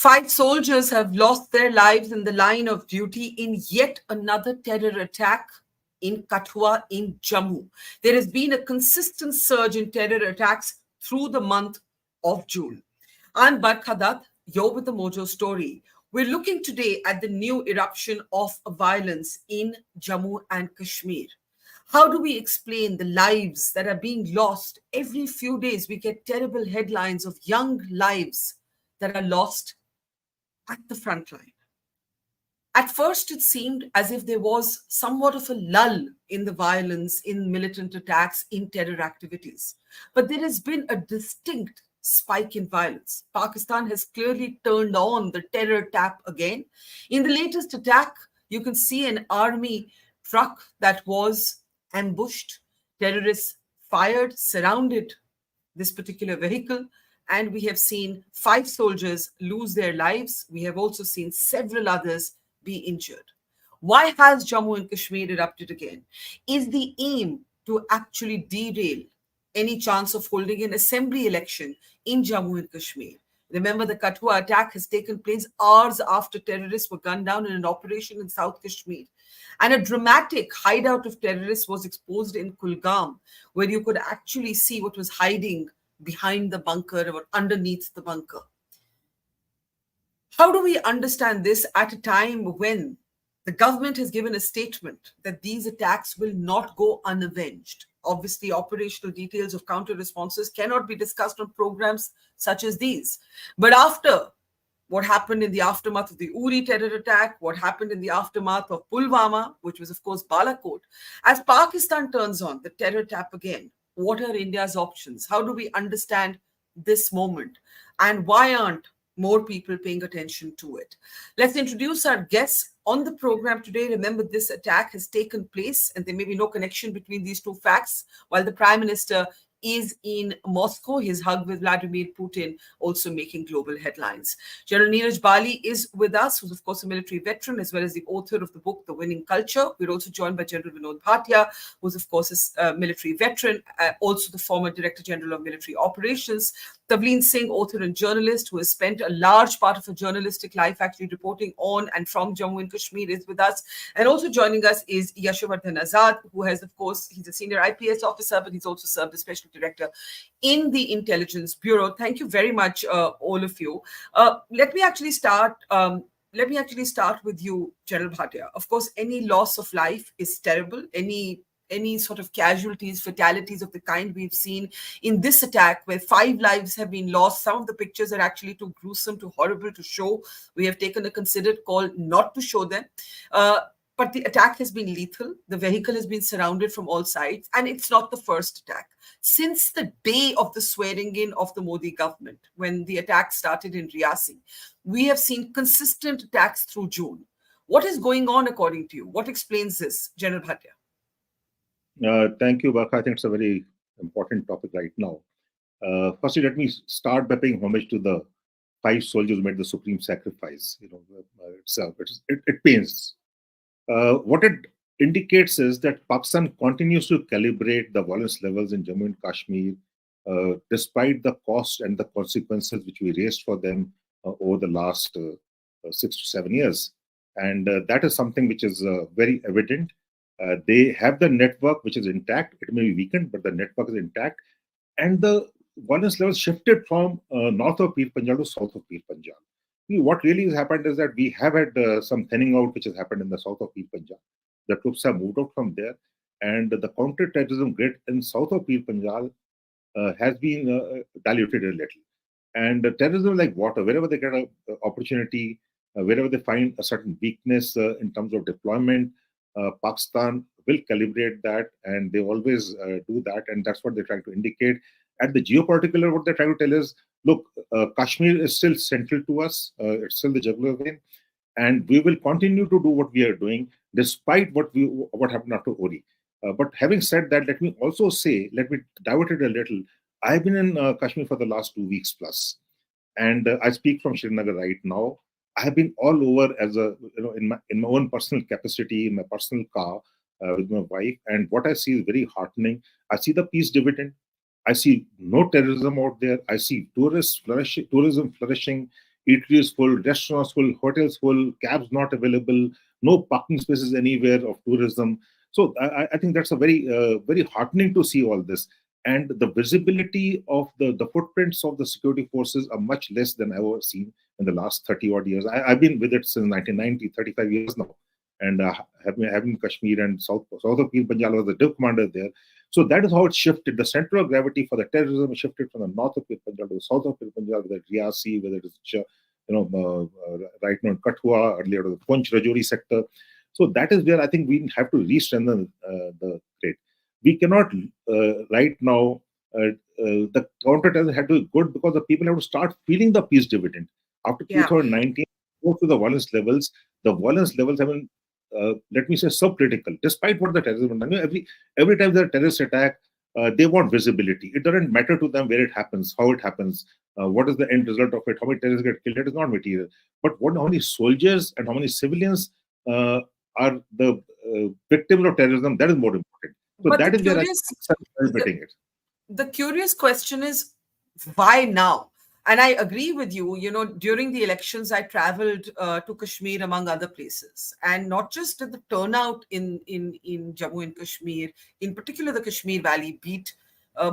5 soldiers have lost their lives in the line of duty in yet another terror attack in Kathua in Jammu. There has been a consistent surge in terror attacks through the month of June. I'm Barkha Dutt, you're with the Mojo Story. We're looking today at the new eruption of violence in Jammu and Kashmir. How do we explain the lives that are being lost? Every few days, we get terrible headlines of young lives that are lost at the front line. At first, it seemed as if there was somewhat of a lull in the violence, in militant attacks, in terror activities. But there has been a distinct spike in violence. Pakistan has clearly turned on the terror tap again. In the latest attack, you can see an army truck that was ambushed. Terrorists fired, surrounded this particular vehicle, and we have seen 5 soldiers lose their lives. We have also seen several others be injured. Why has Jammu and Kashmir erupted again? Is the aim to actually derail any chance of holding an assembly election in Jammu and Kashmir? Remember, the Kathua attack has taken place hours after terrorists were gunned down in an operation in South Kashmir. And a dramatic hideout of terrorists was exposed in Kulgam, where you could actually see what was hiding behind the bunker or underneath the bunker. How do we understand this at a time when the government has given a statement that these attacks will not go unavenged? Obviously, operational details of counter responses cannot be discussed on programs such as these. But after what happened in the aftermath of the Uri terror attack, what happened in the aftermath of Pulwama, which was, of course, Balakot, as Pakistan turns on the terror tap again, what are India's options? How do we understand this moment? And why aren't more people paying attention to it? Let's introduce our guests on the program today. Remember, this attack has taken place and there may be no connection between these two facts. While the Prime Minister is in Moscow, his hug with Vladimir Putin also making global headlines. General Neeraj Bali is with us, who's of course a military veteran as well as the author of the book, The Winning Culture. We're also joined by General Vinod Bhatia, who's of course a military veteran, also the former Director General of Military Operations. Tavleen Singh, author and journalist, who has spent a large part of her journalistic life actually reporting on and from Jammu and Kashmir, is with us. And also joining us is Yashovardhan Azad, who has, of course, he's a senior IPS officer, but he's also served as special director in the Intelligence Bureau. Thank you very much, all of you. Let me actually start with you, General Bhatia. Of course, any loss of life is terrible. Any sort of casualties, fatalities of the kind we've seen in this attack, where 5 lives have been lost. Some of the pictures are actually too gruesome, too horrible to show. We have taken a considered call not to show them. But the attack has been lethal. The vehicle has been surrounded from all sides, and it's not the first attack. Since the day of the swearing in of the Modi government, when the attack started in Riyasi, we have seen consistent attacks through June. What is going on according to you? What explains this, General Bhatia? Thank you, Barkha. I think it's a very important topic right now. Firstly, let me start by paying homage to the 5 soldiers who made the supreme sacrifice. Itself, it pains. What it indicates is that Pakistan continues to calibrate the violence levels in Jammu and Kashmir, despite the cost and the consequences which we raised for them over the last 6 to 7 years. And that is something which is very evident. They have the network which is intact. It may be weakened, but the network is intact. And the violence levels shifted from north of Pir Panjal to south of Pir Panjal. What really has happened is that we have had some thinning out which has happened in the south of Pir Panjal. The troops have moved out from there. And the counter-terrorism grid in south of Pir Panjal has been diluted a little. And terrorism like water, wherever they get an opportunity, wherever they find a certain weakness in terms of deployment, Pakistan will calibrate that, and they always do that, and that's what they're trying to indicate. At the geopolitical level, what they're trying to tell is, look, Kashmir is still central to us. It's still the jugular vein, and we will continue to do what we are doing despite what happened after Uri. But having said that, let me also say, let me divert it a little. I've been in Kashmir for the last 2 weeks plus, and I speak from Srinagar right now. I have been all over as in my own personal capacity, in my personal car with my wife, and what I see is very heartening. I see the peace dividend. I see no terrorism out there. I see tourism flourishing. eateries full, restaurants full, hotels full, cabs not available, no parking spaces anywhere of tourism. So I think that's a very heartening to see all this. And the visibility of the footprints of the security forces are much less than I've ever seen in the last 30 odd years. I've been with it since 1990, 35 years now. And having Kashmir and south of Pir Panjal was the div commander there. So that is how it shifted. The center of gravity for the terrorism shifted from the north of Pir Panjal to the south of Pir Panjal, whether it's Riyasi, whether it is right now in Kathua, earlier to the Poonch Rajouri sector. So that is where I think we have to re-strengthen the threat. We cannot right now. The counterterrorism had to be good because the people have to start feeling the peace dividend. After Yeah. 2019, go to the violence levels. The violence levels have been, let me say, subcritical. Despite what the terrorism done, every time there's a terrorist attack, they want visibility. It doesn't matter to them where it happens, how it happens, what is the end result of it, how many terrorists get killed. It is not material. But how many soldiers and how many civilians are the victims of terrorism? That is more important. So But that is where I am betting it. the curious question is, why now? And I agree with you. During the elections, I traveled to Kashmir, among other places, and not just did the turnout in Jammu and Kashmir, in particular the Kashmir Valley, beat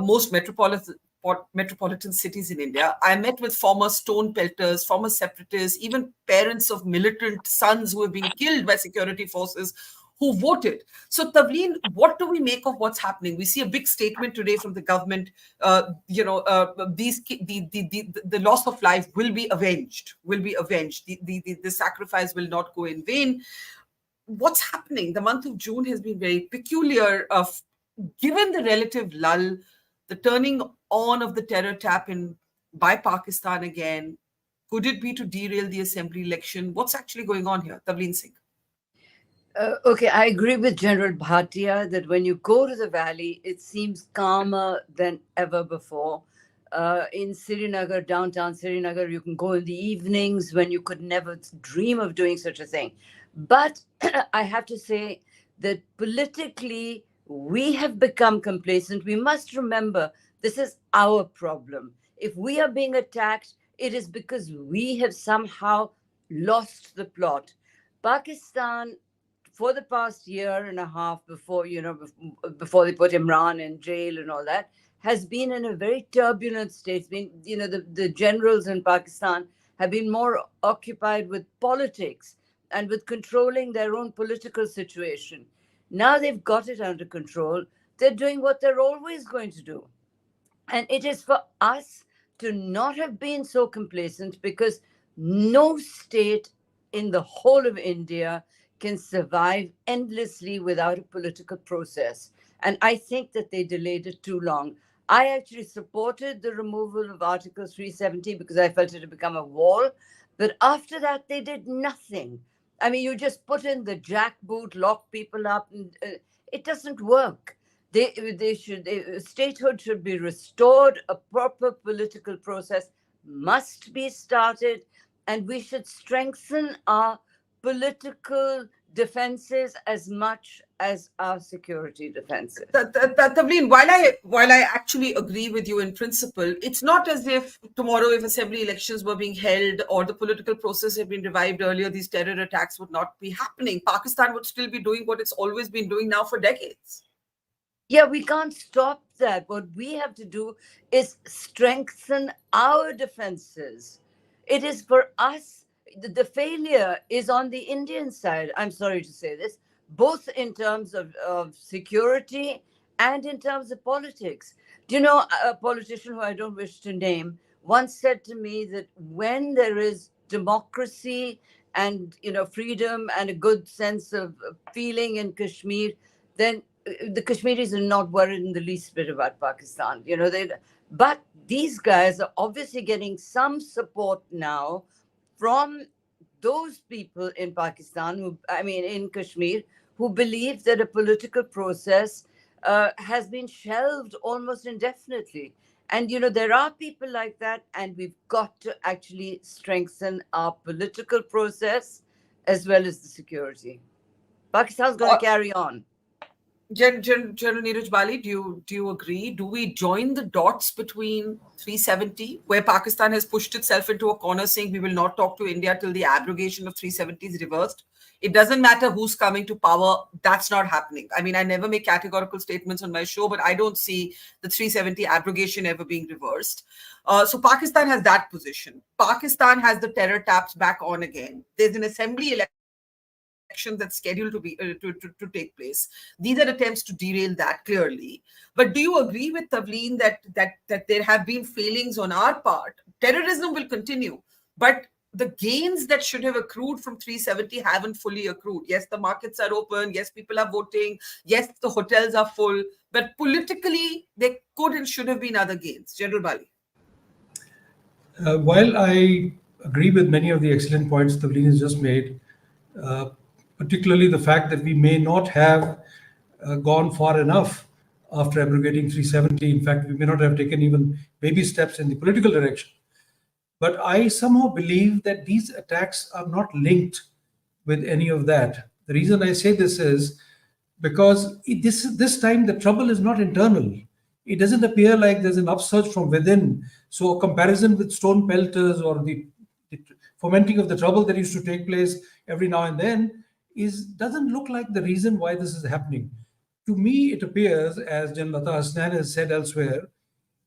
most metropolitan cities in India. I met with former stone pelters, former separatists, even parents of militant sons who have been killed by security forces who voted. So, Tavleen, what do we make of what's happening? We see a big statement today from the government. The loss of life will be avenged. The sacrifice will not go in vain. What's happening? The month of June has been very peculiar. Given the relative lull, the turning on of the terror tap by Pakistan again, could it be to derail the assembly election? What's actually going on here? Tavleen Singh. Okay, I agree with General Bhatia that when you go to the valley, it seems calmer than ever before. In Srinagar, downtown Srinagar, you can go in the evenings when you could never dream of doing such a thing. But I have to say that politically, we have become complacent. We must remember this is our problem. If we are being attacked, it is because we have somehow lost the plot. Pakistan, for the past year and a half before they put Imran in jail and all that, has been in a very turbulent state. It's been, the generals in Pakistan have been more occupied with politics and with controlling their own political situation. Now they've got it under control. They're doing what they're always going to do. And it is for us to not have been so complacent, because no state in the whole of India can survive endlessly without a political process. And I think that they delayed it too long. I actually supported the removal of Article 370 because I felt it had become a wall. But after that, they did nothing. I mean, you just put in the jackboot, lock people up, and it doesn't work. Statehood should be restored. A proper political process must be started, and we should strengthen our political defenses as much as our security defenses. Tavleen, while I actually agree with you in principle, it's not as if tomorrow, if assembly elections were being held or the political process had been revived earlier, these terror attacks would not be happening. Pakistan would still be doing what it's always been doing now for decades. Yeah, we can't stop that. What we have to do is strengthen our defenses. It is for us, the failure is on the Indian side. I'm sorry to say this, both in terms of security and in terms of politics. Do you know, a politician who I don't wish to name once said to me that when there is democracy and freedom and a good sense of feeling in Kashmir, then the Kashmiris are not worried in the least bit about Pakistan. But these guys are obviously getting some support now from those people in Pakistan, in Kashmir, who believe that a political process has been shelved almost indefinitely. And, there are people like that, and we've got to actually strengthen our political process as well as the security. Pakistan's going to carry on. General Neeraj Bali, do you agree? Do we join the dots between 370, where Pakistan has pushed itself into a corner saying we will not talk to India till the abrogation of 370 is reversed? It doesn't matter who's coming to power. That's not happening. I mean, I never make categorical statements on my show, but I don't see the 370 abrogation ever being reversed. So Pakistan has that position. Pakistan has the terror taps back on again. There's an assembly election that's scheduled to be to take place. These are attempts to derail that clearly. But do you agree with Tavleen that there have been failings on our part? Terrorism will continue, but the gains that should have accrued from 370 haven't fully accrued. Yes, the markets are open. Yes, people are voting. Yes, the hotels are full. But politically, there could and should have been other gains. General Bali. While I agree with many of the excellent points Tavleen has just made, uh, particularly the fact that we may not have gone far enough after abrogating 370. In fact, we may not have taken even baby steps in the political direction. But I somehow believe that these attacks are not linked with any of that. The reason I say this is because this time the trouble is not internal. It doesn't appear like there's an upsurge from within. So a comparison with stone pelters or the fomenting of the trouble that used to take place every now and then doesn't look like the reason why this is happening. To me, it appears, as Janlata Hasnan has said elsewhere,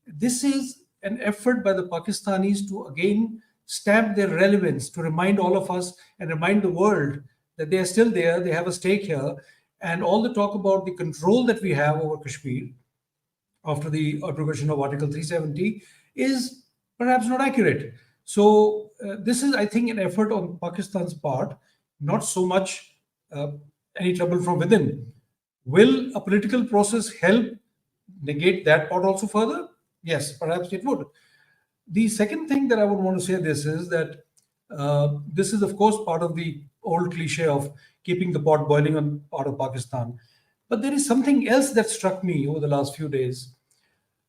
this is an effort by the Pakistanis to again stamp their relevance, to remind all of us and remind the world that they are still there, they have a stake here, and all the talk about the control that we have over Kashmir after the abrogation of Article 370 is perhaps not accurate. So this is, I think, an effort on Pakistan's part, not so much any trouble from within. Will a political process help negate that part also further? Yes, perhaps it would. The second thing that I would want to say this is that this is, of course, part of the old cliche of keeping the pot boiling on part of Pakistan. But there is something else that struck me over the last few days.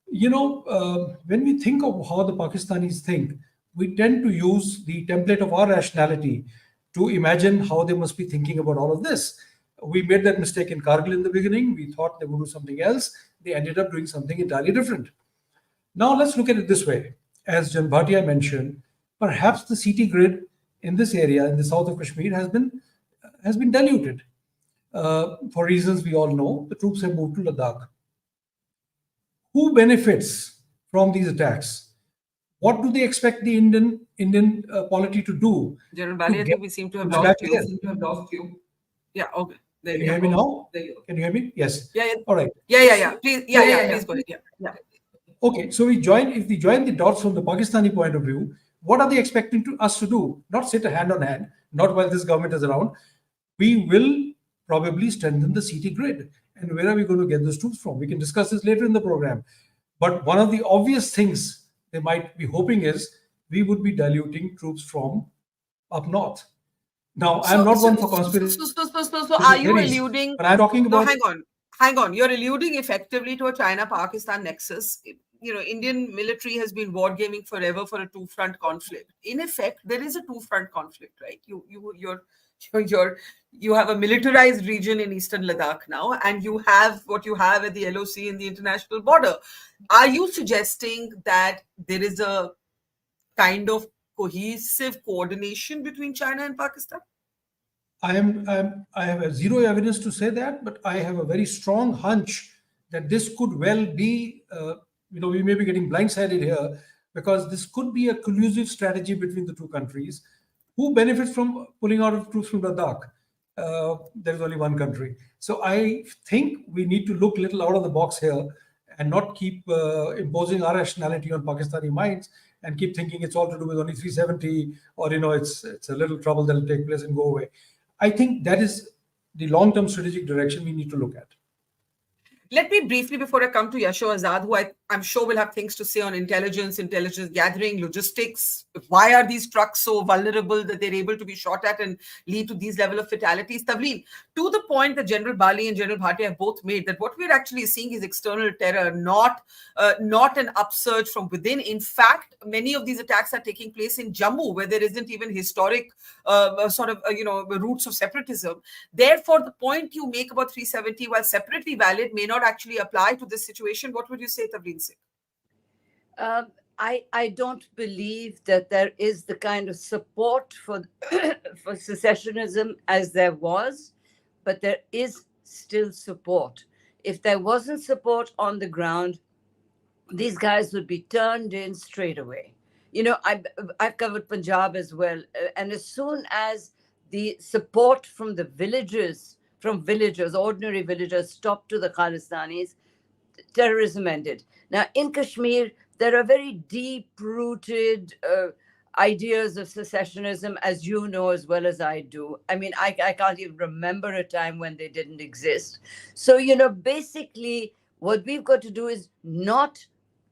You know, when we think of how the Pakistanis think, we tend to use the template of our rationality to imagine how they must be thinking about all of this. We made that mistake in Kargil in the beginning. We thought they would do something else. They ended up doing something entirely different. Now let's look at it this way. As Jan Bhatia mentioned, perhaps the CT grid in this area, in the south of Kashmir, has been diluted. For reasons we all know, the troops have moved to Ladakh. Who benefits from these attacks? What do they expect the Indian polity to do? General Bali, I think we seem to have lost you. Yeah, okay. Can you hear me now? Can you hear me? Yes. Yeah. All right. Yeah. Please, please go ahead. Yeah. Okay, so if we join the dots from the Pakistani point of view, what are they expecting us to do? Not sit hand on hand, not while this government is around. We will probably strengthen the CT grid. And where are we going to get those troops from? We can discuss this later in the program. But one of the obvious things they might be hoping is we would be diluting troops from up north. Now, I'm not one for conspiracy. So are you alluding? But I'm talking about. No, hang on. You're alluding effectively to a China-Pakistan nexus. You know, Indian military has been wargaming forever for a two-front conflict. In effect, there is a two-front conflict, right? You have a militarized region in eastern Ladakh now, and you have what you have at the LOC in the international border. Are you suggesting that there is a kind of cohesive coordination between China and Pakistan? I have zero evidence to say that, but I have a very strong hunch that this could well be, we may be getting blindsided here, because this could be a collusive strategy between the two countries. Who benefits from pulling out of troops from Ladakh? There is only one country. So I think we need to look a little out of the box here and not keep imposing our rationality on Pakistani minds and keep thinking it's all to do with only 370 or, it's a little trouble that will take place and go away. I think that is the long-term strategic direction we need to look at. Let me briefly, before I come to Yashovardhan Azad, who I'm sure we'll have things to say on intelligence gathering, logistics. Why are these trucks so vulnerable that they're able to be shot at and lead to these level of fatalities? Tavleen, to the point that General Bali and General Bhatia have both made, that what we're actually seeing is external terror, not an upsurge from within. In fact, many of these attacks are taking place in Jammu, where there isn't even historic roots of separatism. Therefore, the point you make about 370, while separately valid, may not actually apply to this situation. What would you say, Tavleen? I don't believe that there is the kind of support for for secessionism as there was, but there is still support. If there wasn't support on the ground, these guys would be turned in straight away. You know, I've covered Punjab as well, and as soon as the support from the villagers, ordinary villagers, stopped to the Khalistanis, terrorism ended. Now, in Kashmir, there are very deep-rooted ideas of secessionism, as you know as well as I do. I mean, I can't even remember a time when they didn't exist. So, you know, basically, what we've got to do is not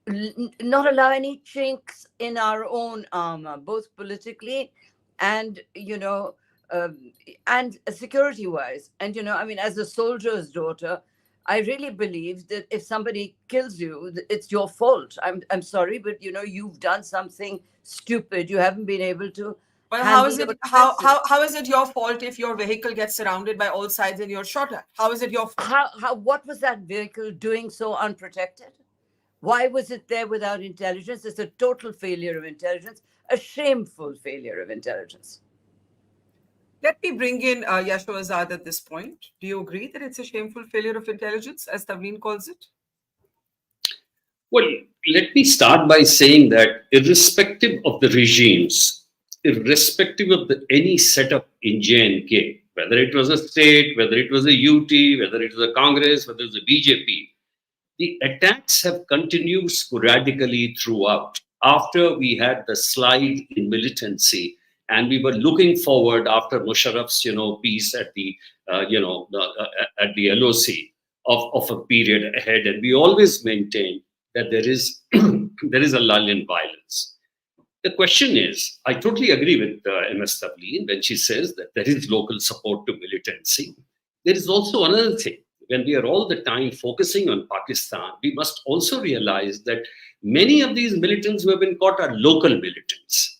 allow any chinks in our own armor, both politically and, you know, and security-wise. And, you know, I mean, as a soldier's daughter, I really believe that if somebody kills you, it's your fault. I'm sorry, but you know, you've done something stupid. You haven't been able to. Well, how is it your fault if your vehicle gets surrounded by all sides and you're shot at? How is it your fault? What was that vehicle doing so unprotected? Why was it there without intelligence? It's a total failure of intelligence, a shameful failure of intelligence. Let me bring in Yashovardhan Azad at this point. Do you agree that it's a shameful failure of intelligence, as Tavleen calls it? Well, let me start by saying that irrespective of the regimes, irrespective of any setup in J&K, whether it was a state, whether it was a UT, whether it was a Congress, whether it was a BJP, the attacks have continued sporadically throughout. After we had the slide in militancy, and we were looking forward after Musharraf's, peace at the, at the LOC of a period ahead, and we always maintained that there is a lull in violence. The question is, I totally agree with MS Tavleen when she says that there is local support to militancy. There is also another thing. When we are all the time focusing on Pakistan, we must also realize that many of these militants who have been caught are local militants.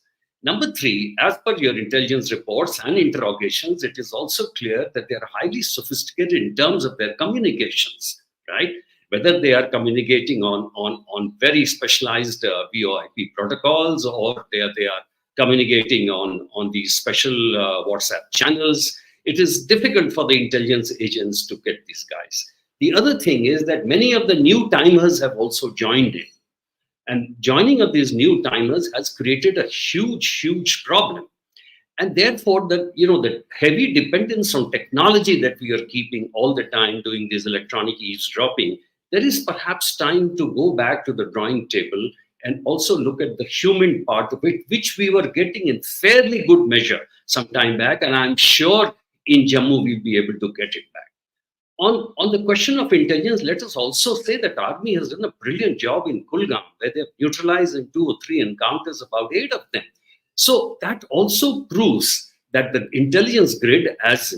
Number three, as per your intelligence reports and interrogations, it is also clear that they are highly sophisticated in terms of their communications, right? Whether they are communicating on very specialized VoIP protocols, or they are communicating on these special WhatsApp channels. It is difficult for the intelligence agents to get these guys. The other thing is that many of the new timers have also joined in. And joining of these new timers has created a huge problem. And therefore, the heavy dependence on technology that we are keeping all the time doing this electronic eavesdropping, there is perhaps time to go back to the drawing table and also look at the human part of it, which we were getting in fairly good measure some time back. And I'm sure in Jammu, we'll be able to get it back. On the question of intelligence, let us also say that Army has done a brilliant job in Kulgam, where they have neutralized in 2 or 3 encounters about 8 of them. So that also proves that the intelligence grid, as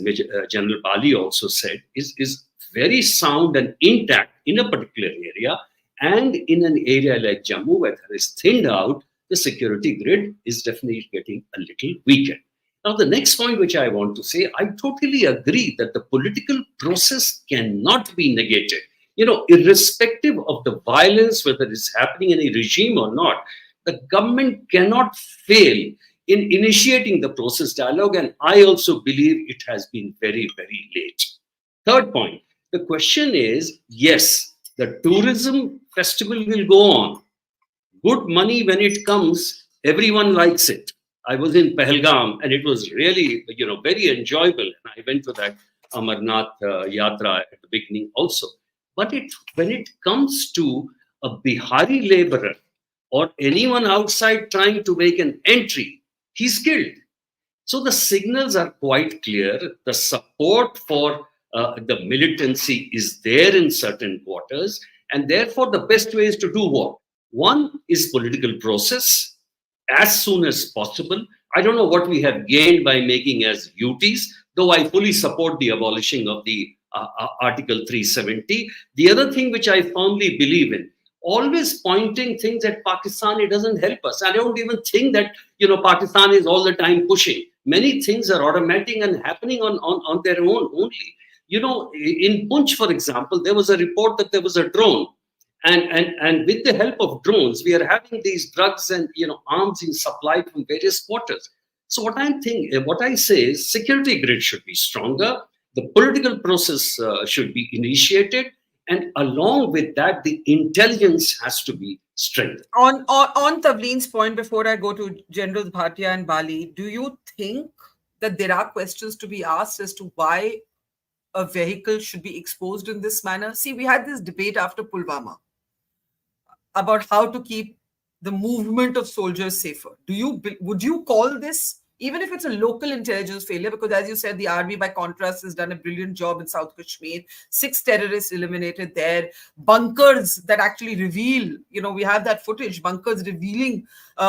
General Bali also said, is very sound and intact in a particular area. And in an area like Jammu, where there is thinned out, the security grid is definitely getting a little weaker. Now, the next point which I want to say, I totally agree that the political process cannot be negated. Irrespective of the violence, whether it's happening in a regime or not, the government cannot fail in initiating the process dialogue. And I also believe it has been very, very late. Third point, the question is, yes, the tourism festival will go on. Good money when it comes, everyone likes it. I was in Pahalgam and it was really, very enjoyable. And I went to that Amarnath Yatra at the beginning also. But when it comes to a Bihari laborer or anyone outside trying to make an entry, he's killed. So the signals are quite clear. The support for the militancy is there in certain quarters. And therefore, the best way is to do what? One is political process as soon as possible. I don't know what we have gained by making as duties, though I fully support the abolishing of the Article 370. The other thing which I firmly believe in, always pointing things at Pakistan, it doesn't help us. I don't even think that, Pakistan is all the time pushing. Many things are automatic and happening on their own only. In Poonch, for example, there was a report that there was a drone. And with the help of drones, we are having these drugs and arms being supplied from various quarters. So what I say is, security grid should be stronger. The political process should be initiated, and along with that, the intelligence has to be strengthened. On Tavleen's point, before I go to Generals Bhatia and Bali, do you think that there are questions to be asked as to why a vehicle should be exposed in this manner? See, we had this debate after Pulwama about how to keep the movement of soldiers safer. Would you call this, even if it's a local intelligence failure, because as you said, the army by contrast has done a brilliant job in South Kashmir, 6 terrorists eliminated there, bunkers that actually reveal, we have that footage, bunkers revealing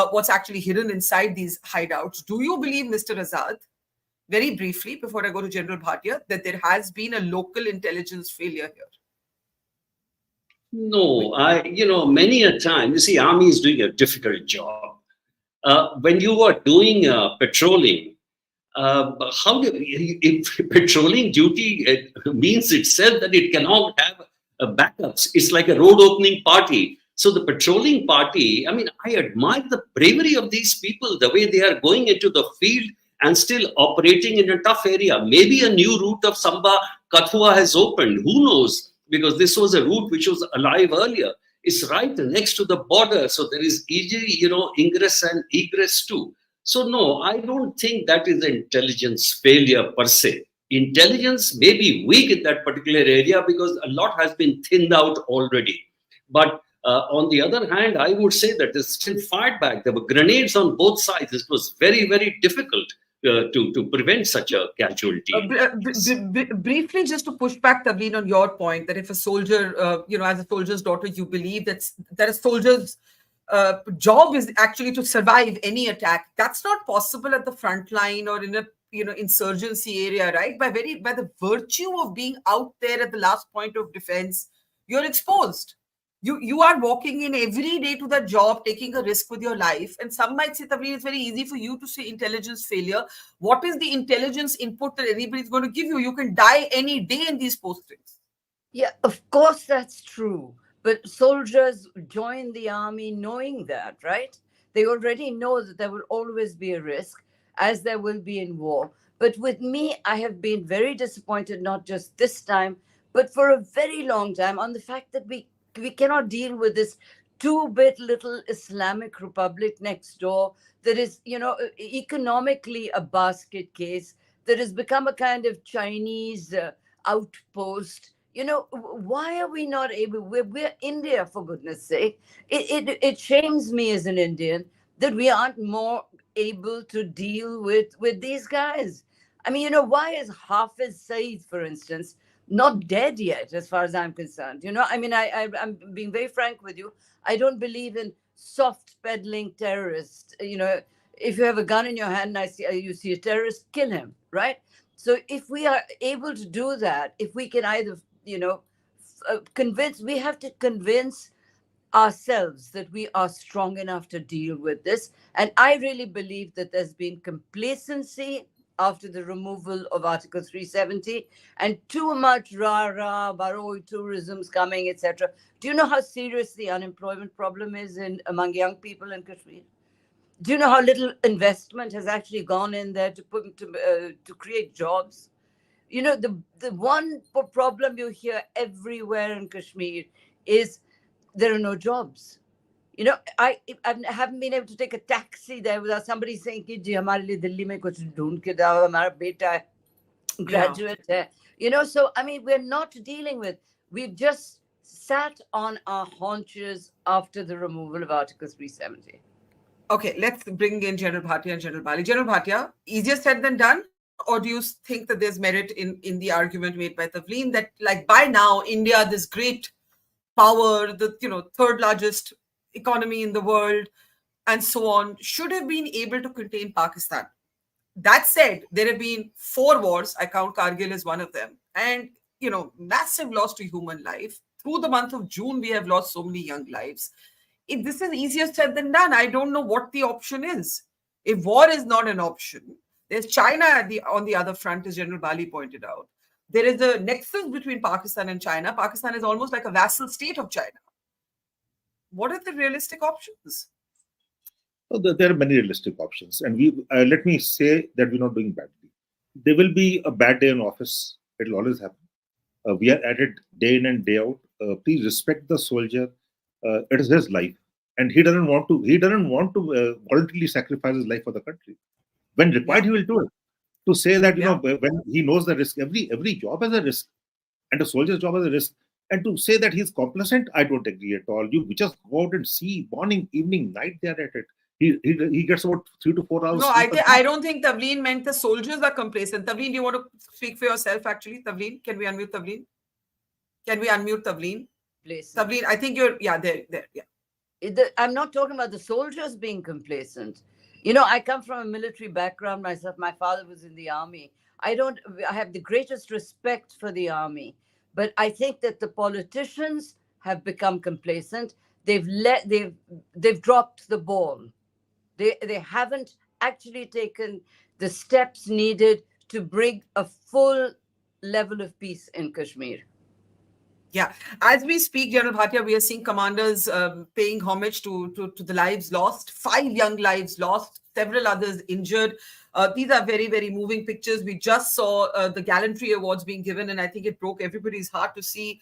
what's actually hidden inside these hideouts. Do you believe, Mr. Azad, very briefly, before I go to General Bhatia, that there has been a local intelligence failure here? No, many a time, you see, army is doing a difficult job. When you are doing patrolling, if patrolling duty means itself that it cannot have backups. It's like a road opening party. So the patrolling party, I admire the bravery of these people, the way they are going into the field and still operating in a tough area. Maybe a new route of Samba Kathua has opened. Who knows? Because this was a route which was alive earlier. It's right next to the border. So there is easy, ingress and egress too. So no, I don't think that is an intelligence failure per se. Intelligence may be weak in that particular area because a lot has been thinned out already. But on the other hand, I would say that there's still fired back. There were grenades on both sides. It was very, very difficult to prevent such a casualty. Briefly, just to push back, Tavleen, on your point, that if a soldier, as a soldier's daughter, you believe that a soldier's job is actually to survive any attack. That's not possible at the front line or in a insurgency area, right? By the virtue of being out there at the last point of defense, you're exposed. You are walking in every day to that job, taking a risk with your life. And some might say, Tavleen, it's very easy for you to say intelligence failure. What is the intelligence input that anybody's going to give you? You can die any day in these postings. Yeah, of course that's true. But soldiers join the army knowing that, right? They already know that there will always be a risk, as there will be in war. But with me, I have been very disappointed, not just this time, but for a very long time, on the fact that we cannot deal with this 2-bit little Islamic republic next door that is, economically a basket case, that has become a kind of Chinese outpost. Why are we not able? We're India, for goodness sake. It shames me as an Indian that we aren't more able to deal with these guys. Why is Hafiz Saeed, for instance, not dead yet, as far as I'm concerned? I'm being very frank with you. I don't believe in soft peddling terrorists. If you have a gun in your hand and you see a terrorist, kill him, right? So if we are able to do that, if we can either, we have to convince ourselves that we are strong enough to deal with this. And I really believe that there's been complacency after the removal of Article 370 and too much rah-rah, Baroi tourism's coming, etc. Do you know how serious the unemployment problem is among young people in Kashmir? Do you know how little investment has actually gone in there to create jobs? The one problem you hear everywhere in Kashmir is there are no jobs. I haven't been able to take a taxi there without somebody saying, "Ki ji, hamare liye Delhi mein kuch dhoond ke dao, hamara beta hai, graduate hai." So we're not dealing with. We've just sat on our haunches after the removal of Article 370. Okay, let's bring in General Bhatia and General Bali. General Bhatia, easier said than done? Or do you think that there's merit in the argument made by Tavleen that, like, by now, India, this great power, the third largest economy in the world, and so on, should have been able to contain Pakistan. That said, there have been 4 wars. I count Kargil as one of them, and massive loss to human life. Through the month of June, we have lost so many young lives. If this is easier said than done, I don't know what the option is. If war is not an option, there's China on the other front, as General Bali pointed out. There is a nexus between Pakistan and China. Pakistan is almost like a vassal state of China. What are the realistic options? So there are many realistic options, and let me say that we're not doing badly. There will be a bad day in office. It will always happen. We are at it day in and day out. Please respect the soldier. It is his life, and he doesn't want to. He doesn't want to voluntarily sacrifice his life for the country. When required, he will do it. To say that when he knows the risk, every job has a risk, and a soldier's job has a risk. And to say that he's complacent, I don't agree at all. You just go out and see morning, evening, night. They are at it. He gets about 3 to 4 hours. No, I don't think Tavleen meant the soldiers are complacent. Tavleen, do you want to speak for yourself? Actually, Tavleen, can we unmute Tavleen? Can we unmute Tavleen? Please. Tavleen, I think you're there. Yeah. I'm not talking about the soldiers being complacent. I come from a military background myself. My father was in the army. I have the greatest respect for the army, but I think that the politicians have become complacent. They've dropped the ball. They haven't actually taken the steps needed to bring a full level of peace in Kashmir. Yeah, as we speak, General Bhatia, we are seeing commanders paying homage to the lives lost. 5 young lives lost, several others injured. These are very, very moving pictures. We just saw the gallantry awards being given, and I think it broke everybody's heart to see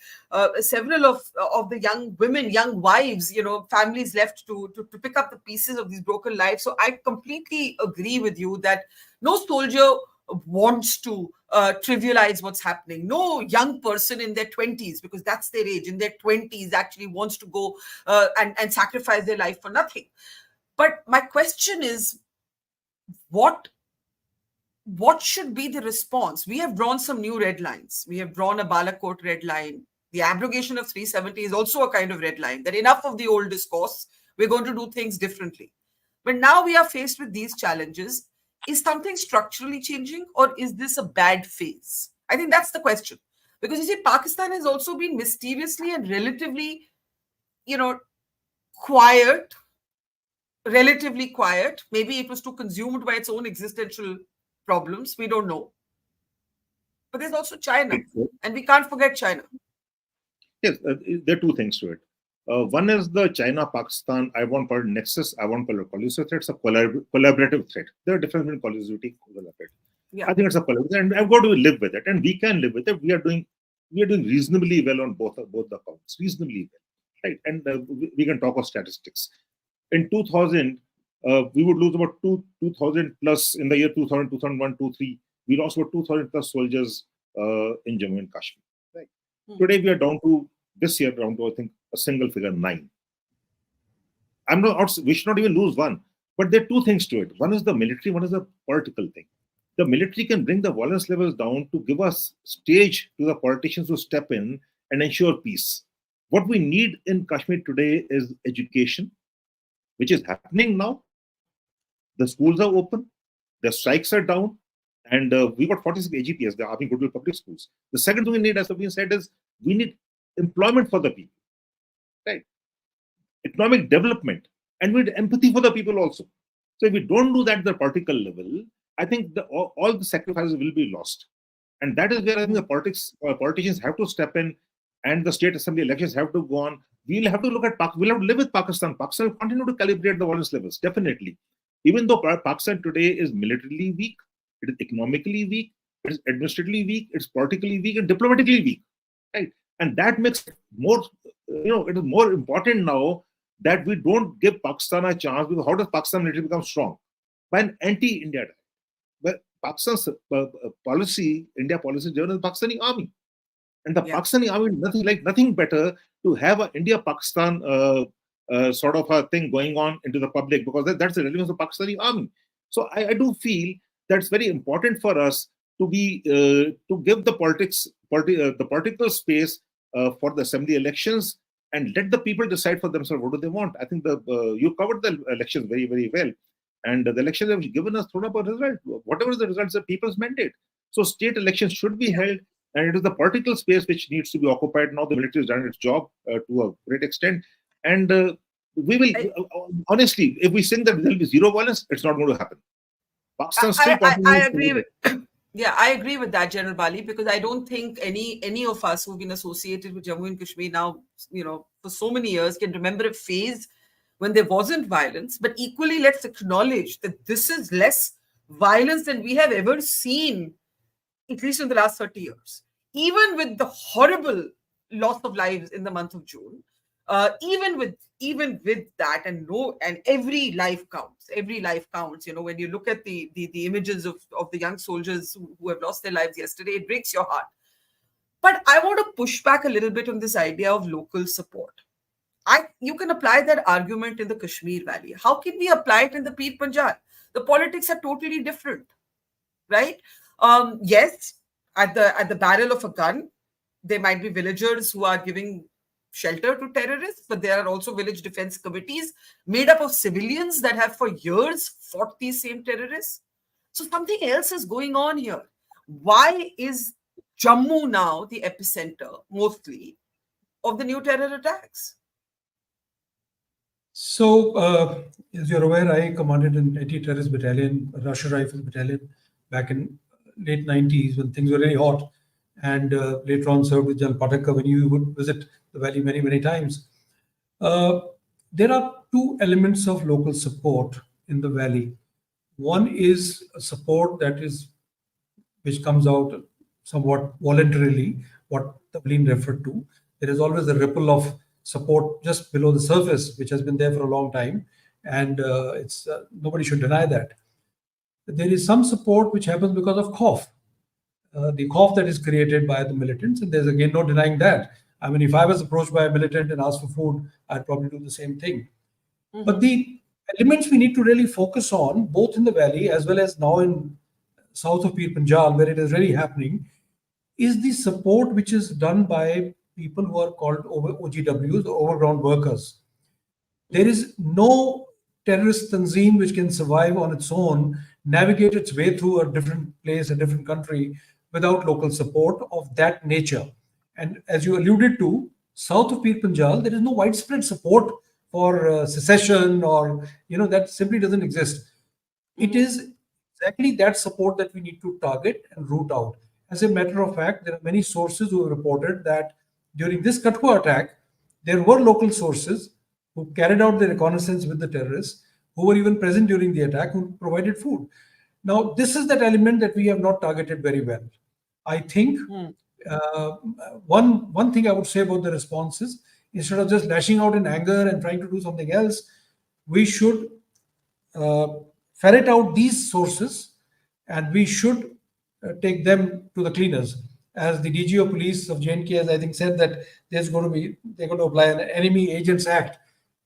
several of the young women, young wives, families left to pick up the pieces of these broken lives. So I completely agree with you that no soldier wants to trivialize what's happening. No young person in their 20s, because that's their age, in their 20s actually wants to go and sacrifice their life for nothing. But my question is, what should be the response? We have drawn some new red lines. We have drawn a Balakot red line. The abrogation of 370 is also a kind of red line, that enough of the old discourse, we're going to do things differently. But now we are faced with these challenges. Is something structurally changing, or is this a bad phase? I think that's the question. Because you see, Pakistan has also been mysteriously and relatively, quiet, relatively quiet. Maybe it was too consumed by its own existential problems. We don't know. But there's also China, and we can't forget China. Yes, there are 2 things to it. One is the China-Pakistan, I won't call it nexus, I won't call it collusive threat, it's a collaborative threat. There are differences between collusivity and collaborative. Yeah. I think it's a collaborative, and I've got to live with it, and we can live with it. We are doing reasonably well on both the counts, reasonably well, right? And we can talk of statistics. In 2000, we would lose about 2,000 plus in the year 2000, 2001, 2003. We lost about 2,000 plus soldiers in Jammu and Kashmir. Right? Today, we are down to, this year, down to, I think, a single figure 9. We should not even lose one. But there are 2 things to it. One is the military, one is the political thing. The military can bring the violence levels down to give us stage to the politicians to step in and ensure peace. What we need in Kashmir today is education, which is happening now. The schools are open, the strikes are down, and we got 46 AGPS, the Army Goodwill Public Schools. The second thing we need, as has been said, is we need employment for the people, right? Economic development, and we need empathy for the people also. So if we don't do that at the political level, I think all the sacrifices will be lost. And that is where I think the politicians have to step in, and the state assembly elections have to go on. We'll have to look at we'll have to live with Pakistan. Pakistan will continue to calibrate the violence levels, definitely. Even though Pakistan today is militarily weak, it is economically weak, it is administratively weak, it's politically weak, and diplomatically weak, right? And that makes it more, it is more important now that we don't give Pakistan a chance, because how does Pakistan military become strong? By an anti-India attack. But Pakistan's policy, India policy, driven is the Pakistani army. And the Pakistani army, nothing better to have an India-Pakistan sort of a thing going on into the public, because that's the relevance of the Pakistani army. So I do feel that's very important for us to be to give the political space for the assembly elections, and let the people decide for themselves what do they want. I think you covered the elections very, very well. And the elections have given us thrown up a result. Whatever is the results, the people's mandate. So state elections should be held, and it is the political space which needs to be occupied. Now the military has done its job to a great extent. And we will, honestly, if we think that there will be zero violence, it's not going to happen. Pakistan still I agree with yeah, I agree with that, General Bali, because I don't think any of us who've been associated with Jammu and Kashmir now, for so many years can remember a phase when there wasn't violence. But equally, let's acknowledge that this is less violence than we have ever seen, at least in the last 30 years. Even with the horrible loss of lives in the month of June, even with that, and every life counts. Every life counts. When you look at the images of the young soldiers who have lost their lives yesterday, it breaks your heart. But I want to push back a little bit on this idea of local support. You can apply that argument in the Kashmir Valley. How can we apply it in the Pir Panjal? The politics are totally different, right? Yes, at the barrel of a gun, there might be villagers who are giving shelter to terrorists, but there are also village defense committees made up of civilians that have for years fought these same terrorists. So something else is going on here. Why is Jammu now the epicenter, mostly, of the new terror attacks? So, as you're aware, I commanded an anti-terrorist battalion, a Russian Rifles battalion, back in late 90s when things were really hot, and later on served with General Patakka when you would visit the valley many, many times. There are two elements of local support in the valley. One is support which comes out somewhat voluntarily, what Tavleen referred to. There is always a ripple of support just below the surface, which has been there for a long time, and nobody should deny that. There is some support which happens because of khawf, the khawf that is created by the militants, and there's again no denying that. I mean, if I was approached by a militant and asked for food, I'd probably do the same thing. Mm-hmm. But the elements we need to really focus on, both in the valley as well as now in south of Pir Panjal, where it is really happening, is the support which is done by people who are called OGWs, or overground workers. There is no terrorist tanzim which can survive on its own, navigate its way through a different place, a different country, without local support of that nature. And as you alluded to, south of Pir Panjal, there is no widespread support for secession, or, that simply doesn't exist. It is exactly that support that we need to target and root out. As a matter of fact, there are many sources who have reported that during this Kathua attack, there were local sources who carried out the reconnaissance with the terrorists, who were even present during the attack, who provided food. Now, this is that element that we have not targeted very well. I think one thing I would say about the response is, instead of just lashing out in anger and trying to do something else, we should ferret out these sources, and we should take them to the cleaners. As the DG of Police of J&K has, I think, said that they're going to apply an Enemy Agents Act,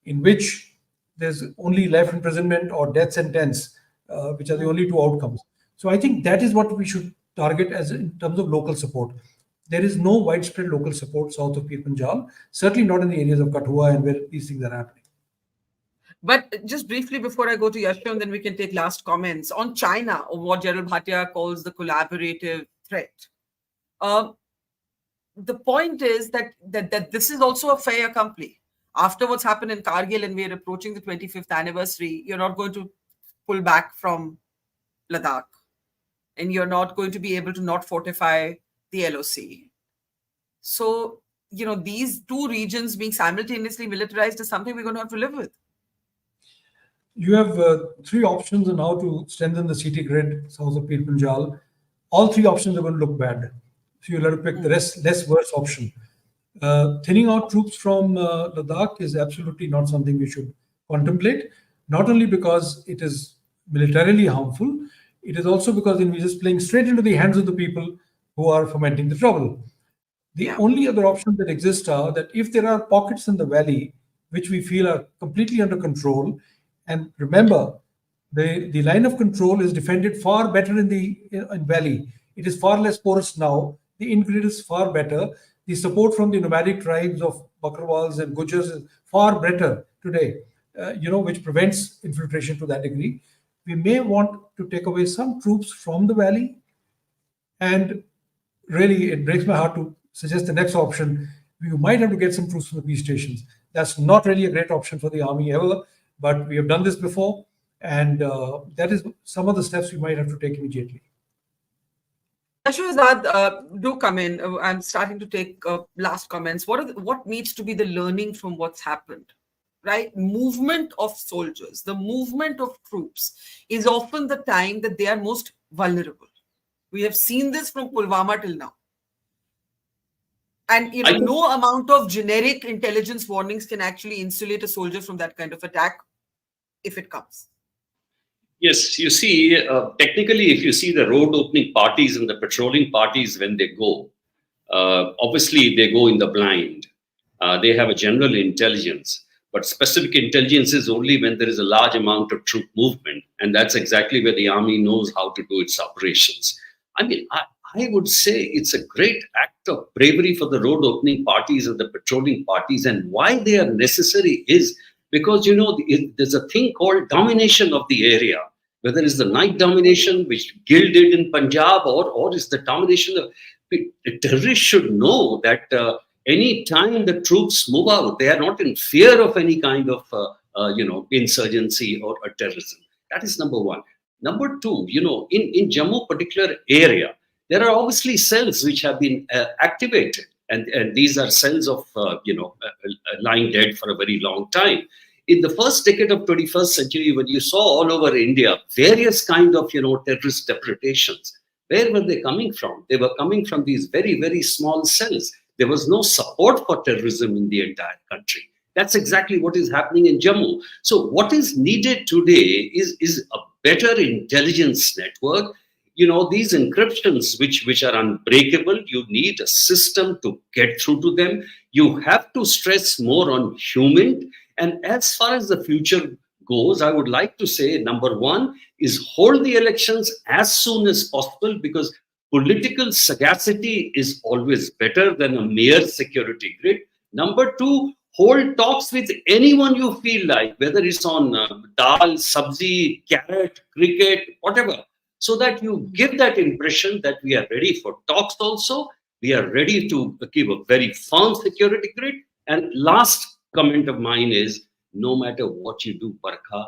in which there's only life imprisonment or death sentence, which are the only two outcomes. So I think that is what we should target as in terms of local support. There is no widespread local support south of Pir Panjal, certainly not in the areas of Kathua and where these things are happening. But just briefly before I go to Yasho, and then we can take last comments on China, or what General Bhatia calls the collaborative threat. The point is that this is also a fait accompli. After what's happened in Kargil, and we're approaching the 25th anniversary, you're not going to pull back from Ladakh, and you're not going to be able to not fortify the LOC. So, these two regions being simultaneously militarized is something we're going to have to live with. You have three options on how to strengthen the CT grid south of Pir Panjal. All three options are going to look bad. So you'll have to pick the less worse option. Thinning out troops from Ladakh is absolutely not something we should contemplate, not only because it is militarily harmful, it is also because we're just playing straight into the hands of the people who are fomenting the trouble. The only other options that exist are that if there are pockets in the valley which we feel are completely under control, and remember, the line of control is defended far better in valley. It is far less porous now. The in-grid is far better. The support from the nomadic tribes of Bakrwals and Gujars is far better today, which prevents infiltration to that degree. We may want to take away some troops from the valley, and really, it breaks my heart to suggest the next option. We might have to get some troops from the peace stations. That's not really a great option for the army ever, but we have done this before, and that is some of the steps we might have to take immediately. Yashovardhan, do come in. I'm starting to take last comments. What needs to be the learning from what's happened? Right? Movement of soldiers, the movement of troops is often the time that they are most vulnerable. We have seen this from Pulwama till now. And no amount of generic intelligence warnings can actually insulate a soldier from that kind of attack if it comes. Yes, you see, technically, if you see the road opening parties and the patrolling parties when they go, obviously they go in the blind. They have a general intelligence, but specific intelligence is only when there is a large amount of troop movement. And that's exactly where the army knows how to do its operations. I mean, I would say it's a great act of bravery for the road opening parties and the patrolling parties. And why they are necessary is because, there's a thing called domination of the area. Whether it's the night domination, which Gill did in Punjab, or is the domination of the terrorists should know that any time the troops move out, they are not in fear of any kind of insurgency or terrorism. That is number one. Number two, in Jammu particular area, there are obviously cells which have been activated, and these are cells of lying dead for a very long time. In the first decade of 21st century, when you saw all over India various kind of terrorist depredations, where were they coming from? They were coming from these very, very small cells. There was no support for terrorism in the entire country. That's exactly what is happening in Jammu. So what is needed today is a better intelligence network. These encryptions, which are unbreakable, you need a system to get through to them. You have to stress more on human. And as far as the future goes, I would like to say, number one is hold the elections as soon as possible, because political sagacity is always better than a mere security grid. Number two, hold talks with anyone you feel like, whether it's on dal, sabzi, carrot, cricket, whatever, so that you give that impression that we are ready for talks also. We are ready to keep a very firm security grid. And last comment of mine is, no matter what you do, Barkha,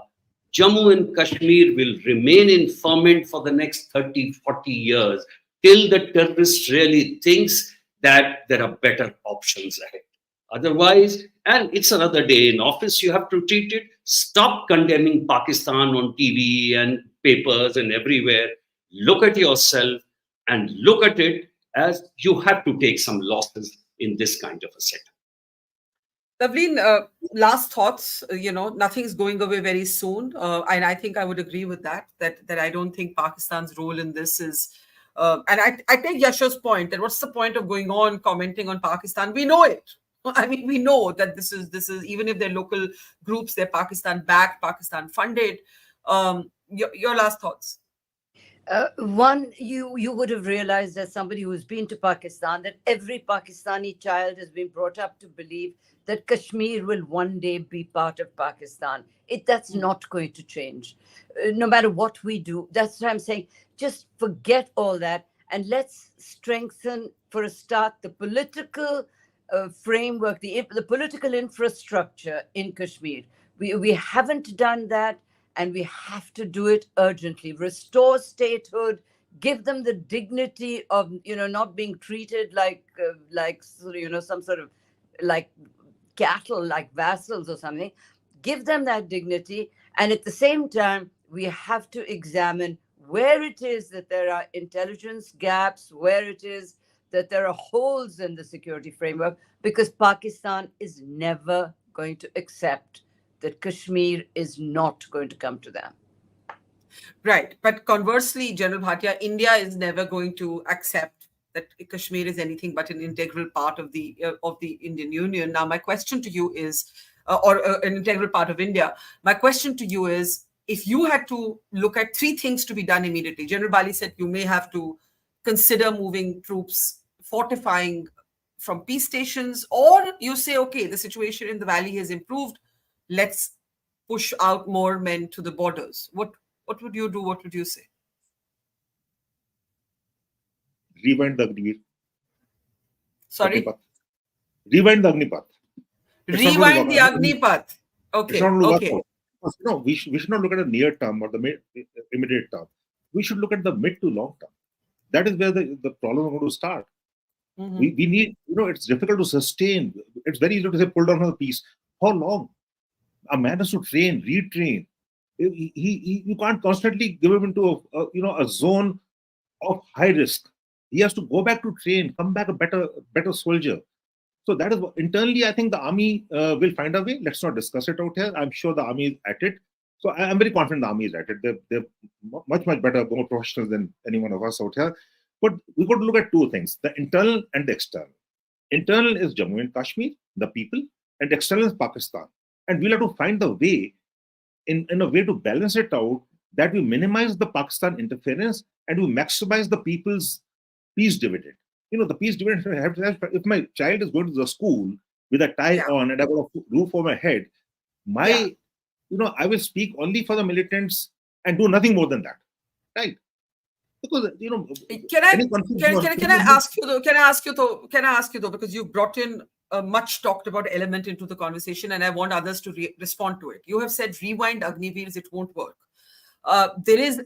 Jammu and Kashmir will remain in ferment for the next 30, 40 years till the terrorist really thinks that there are better options ahead. Otherwise, and it's another day in office, you have to treat it. Stop condemning Pakistan on TV and papers and everywhere. Look at yourself and look at it as you have to take some losses in this kind of a setup. Tavleen, last thoughts. Nothing is going away very soon, and I think I would agree with that I don't think Pakistan's role in this is. And I take Yash's point that what's the point of going on commenting on Pakistan? We know it. I mean, we know that this is even if they're local groups, they're Pakistan backed, Pakistan funded. Your last thoughts. One, you would have realized, as somebody who's been to Pakistan, that every Pakistani child has been brought up to believe that Kashmir will one day be part of Pakistan. That's not going to change, no matter what we do. That's what I'm saying. Just forget all that and let's strengthen, for a start, the political framework, the political infrastructure in Kashmir. We haven't done that. And we have to do it urgently. Restore statehood, give them the dignity of, not being treated like some sort of like cattle, like vassals or something. Give them that dignity. And at the same time, we have to examine where it is that there are intelligence gaps, where it is that there are holes in the security framework, because Pakistan is never going to accept that Kashmir is not going to come to them. Right. But conversely, General Bhatia, India is never going to accept that Kashmir is anything but an integral part of the Indian Union. Now, my question to you is, an integral part of India. My question to you is, if you had to look at three things to be done immediately, General Bali said you may have to consider moving troops, fortifying from peace stations, or you say, okay, the situation in the valley has improved, let's push out more men to the borders? What would you do? What would you say? Rewind the Agniveer. Sorry? Agnipath. Rewind the Agnipath. Rewind the Agnipath. Okay. It's not going to Okay. work out. You know, we should not look at the near term or the immediate term. We should look at the mid to long term. That is where the problem is going to start. We need, you know, it's difficult to sustain. It's very easy to say pull down from the peace. How long? A man has to train, retrain. You can't constantly give him into a zone of high risk. He has to go back to train, come back a better soldier. So that is what, internally, I think the army will find a way. Let's not discuss it out here. I'm sure the army is at it. So I'm very confident the army is at it. They're much better, more professionals than any one of us out here. But we got to look at two things: the internal and the external. Internal is Jammu and Kashmir, the people, and external is Pakistan. And we'll have to find the way, in a way to balance it out, that we minimize the Pakistan interference and we maximize the people's peace dividend. You know, the peace dividend, if my child is going to the school with a tie on and I've got a roof over my head, I will speak only for the militants and do nothing more than that. Right? Because, you know, can I ask you though, because you brought in a much talked about element into the conversation, and I want others to respond to it. You have said rewind Agniveers, it won't work. There is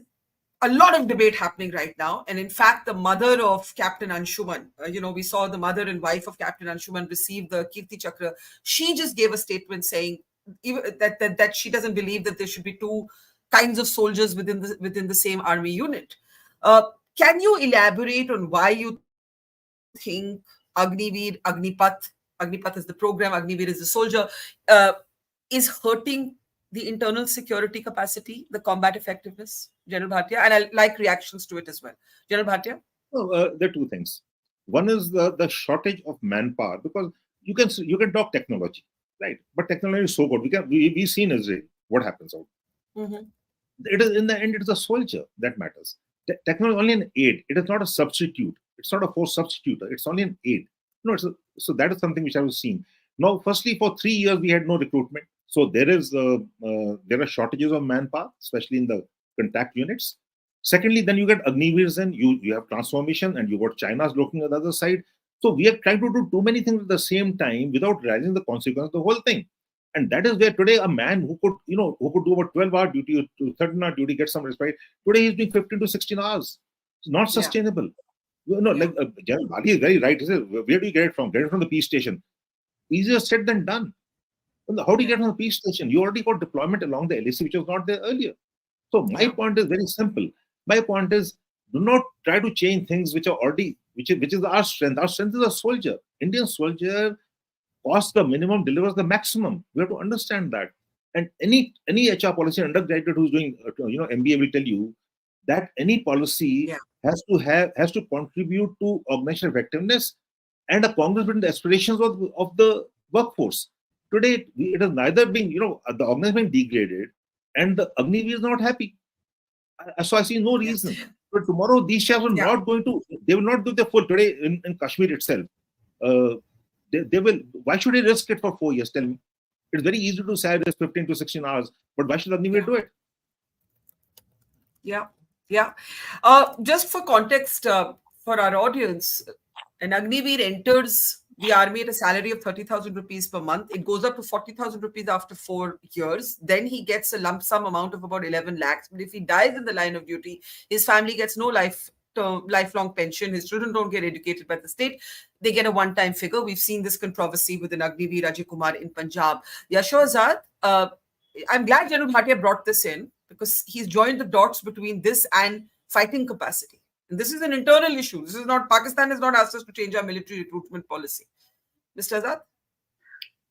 a lot of debate happening right now, and in fact, the mother of Captain Anshuman, we saw the mother and wife of Captain Anshuman receive the Kirti Chakra. She just gave a statement saying that she doesn't believe that there should be two kinds of soldiers within the same army unit. Can you elaborate on why you think Agnipath is the program, Agniveer is the soldier, is hurting the internal security capacity, the combat effectiveness, General Bhatia? And I like reactions to it as well. General Bhatia? There are two things. One is the shortage of manpower, because you can talk technology, right? But technology is so good. We've seen Israel, what happens out. It is, in the end, it is a soldier that matters. Technology is only an aid. It is not a substitute. It's not a force substitute. It's only an aid. No, so that is something which I was seeing. Now, firstly, for 3 years we had no recruitment. So there are shortages of manpower, especially in the contact units. Secondly, then you get Agniveers and you have transformation, and you got China's looking at the other side. So we are trying to do too many things at the same time without realizing the consequence of the whole thing. And that is where today a man who could do about 12-hour duty to 13-hour duty, get some respite, today he's doing 15 to 16 hours. It's not sustainable. Like General Bali is very right. He says, where do you get it from? Get it from the peace station. Easier said than done. How do you get from the peace station? You already got deployment along the LAC, which was not there earlier. So my point is very simple. My point is, do not try to change things which are already, which is our strength. Our strength is a soldier. Indian soldier costs the minimum, delivers the maximum. We have to understand that. And any HR policy undergraduate who's doing MBA will tell you that any policy has to contribute to organizational effectiveness and a congruence between the aspirations of the workforce. Today, it is neither being, the organization being degraded and the Agniveer is not happy. So I see no reason. But tomorrow, these chefs are not going to, they will not do the full. Today in Kashmir itself, they will, why should they risk it for 4 years? Tell me. It's very easy to say this 15 to 16 hours, but why should Agniveer do it? Yeah. Just for context, for our audience, an Agniveer enters the army at a salary of 30,000 rupees per month. It goes up to 40,000 rupees after 4 years. Then he gets a lump sum amount of about 11 lakhs. But if he dies in the line of duty, his family gets no lifelong pension. His children don't get educated by the state. They get a one-time figure. We've seen this controversy with an Agniveer Ajay Kumar in Punjab. Yashovardhan Azad, I'm glad General Bhatia brought this in, because he's joined the dots between this and fighting capacity. And this is an internal issue. This is not, Pakistan has not asked us to change our military recruitment policy. Mr. Azad?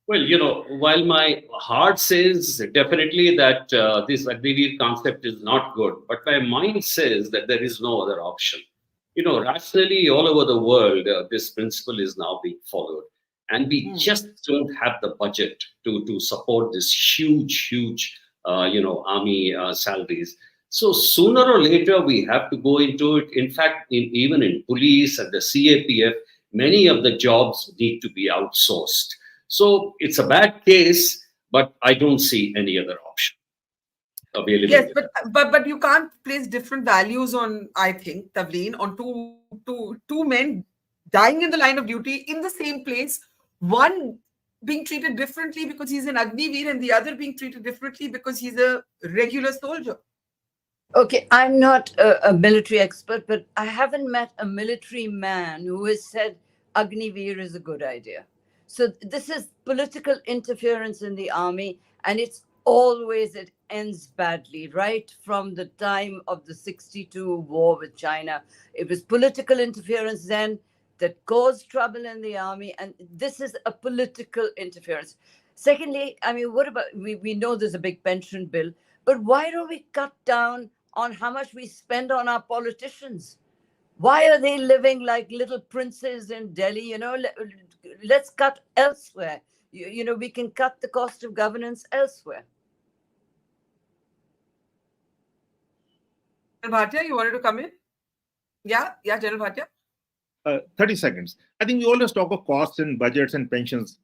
Well, while my heart says definitely that this Agniveer concept is not good, but my mind says that there is no other option. Rationally, all over the world, this principle is now being followed. And we just don't have the budget to support this huge, army salaries. So sooner or later, we have to go into it. In fact, even in police and the CAPF, many of the jobs need to be outsourced. So it's a bad case, but I don't see any other option available. Yes, but you can't place different values on, I think, Tavleen, on two men dying in the line of duty in the same place, one being treated differently because he's an Agniveer and the other being treated differently because he's a regular soldier. Okay, I'm not a military expert, but I haven't met a military man who has said Agniveer is a good idea. So this is political interference in the army, and it ends badly, right from the time of the 62 war with China. It was political interference then that caused trouble in the army, and this is a political interference. Secondly, I mean, what about, we know there's a big pension bill, but why don't we cut down on how much we spend on our politicians? Why are they living like little princes in Delhi? You know, let's cut elsewhere. You know, we can cut the cost of governance elsewhere. Bhatia, you wanted to come in? Yeah, General Bhatia. 30 seconds. I think we always talk of costs and budgets and pensions.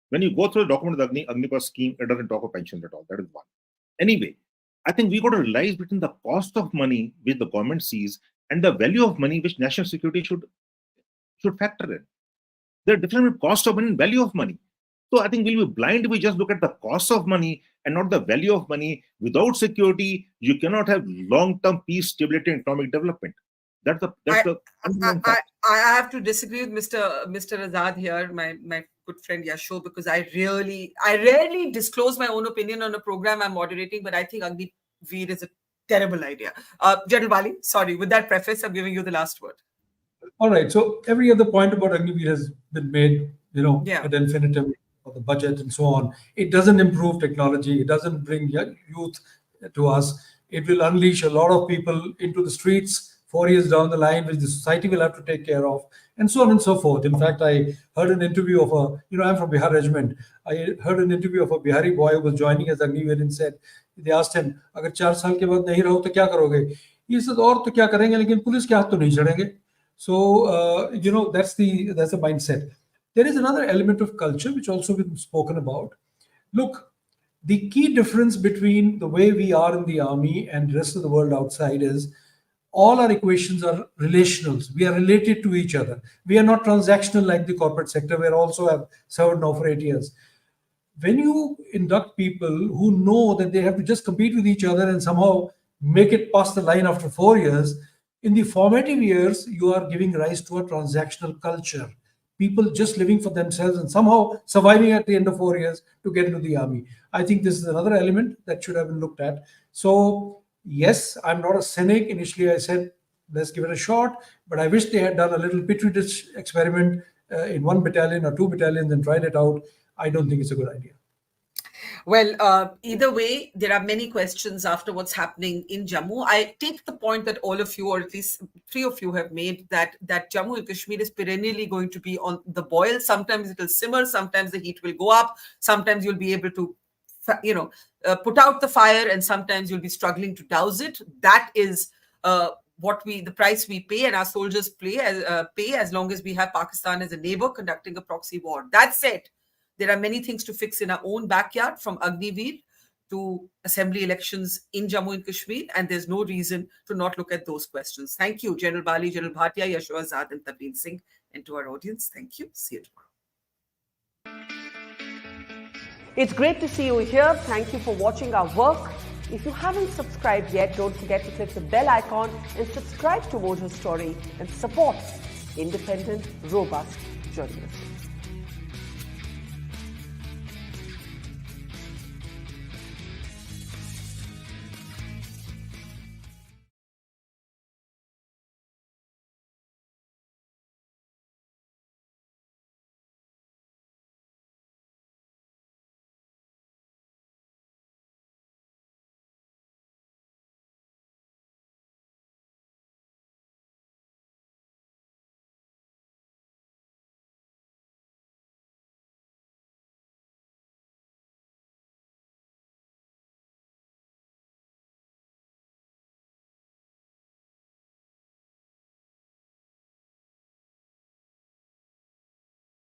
When you go through the document of the Agnipath scheme, it doesn't talk of pensions at all. That is one. Anyway, I think we got to realize between the cost of money which the government sees and the value of money which national security should factor in. There are different cost of money and value of money. So I think we'll be blind if we just look at the cost of money and not the value of money. Without security, you cannot have long-term peace, stability, and economic development. I have to disagree with Mr. Azad here, my good friend Yasho, because I rarely disclose my own opinion on a program I'm moderating, but I think Agniveer is a terrible idea. General Bali, sorry, with that preface, I'm giving you the last word. All right. So every other point about Agniveer has been made, ad infinitum, for the budget and so on. It doesn't improve technology. It doesn't bring youth to us. It will unleash a lot of people into the streets 4 years down the line, which the society will have to take care of, and so on and so forth. In fact, I heard an interview of I'm from Bihar Regiment. I heard an interview of a Bihari boy who was joining as Agniveer and said, they asked him, "Agar 4 saal ke baad nahi raho, to kya karoge?" He said, "Aur to kya karenge, lekin police ke haath to nahi chadenge." So, that's the mindset. There is another element of culture which also been spoken about. Look, the key difference between the way we are in the army and the rest of the world outside is all our equations are relational. We are related to each other. We are not transactional like the corporate sector, where also have served now for 8 years. When you induct people who know that they have to just compete with each other and somehow make it past the line after 4 years, in the formative years, you are giving rise to a transactional culture. People just living for themselves and somehow surviving at the end of 4 years to get into the army. I think this is another element that should have been looked at. So, yes, I'm not a cynic. Initially, I said, let's give it a shot. But I wish they had done a little petri dish experiment in 1 battalion or 2 battalions and tried it out. I don't think it's a good idea. Well, either way, there are many questions after what's happening in Jammu. I take the point that all of you, or at least 3 of you, have made that Jammu and Kashmir is perennially going to be on the boil. Sometimes it will simmer, sometimes the heat will go up, sometimes you'll be able to put out the fire, and sometimes you'll be struggling to douse it. That is the price we pay, and our soldiers pay as long as we have Pakistan as a neighbor conducting a proxy war. That said, there are many things to fix in our own backyard, from Agniveer to assembly elections in Jammu and Kashmir, and there's no reason to not look at those questions. Thank you, General Bali, General Bhatia, Yashovardhan Azad, and Tavleen Singh, and to our audience, thank you. See you tomorrow. It's great to see you here. Thank you for watching our work. If you haven't subscribed yet, don't forget to click the bell icon and subscribe to Mojo Story and support independent, robust journalism.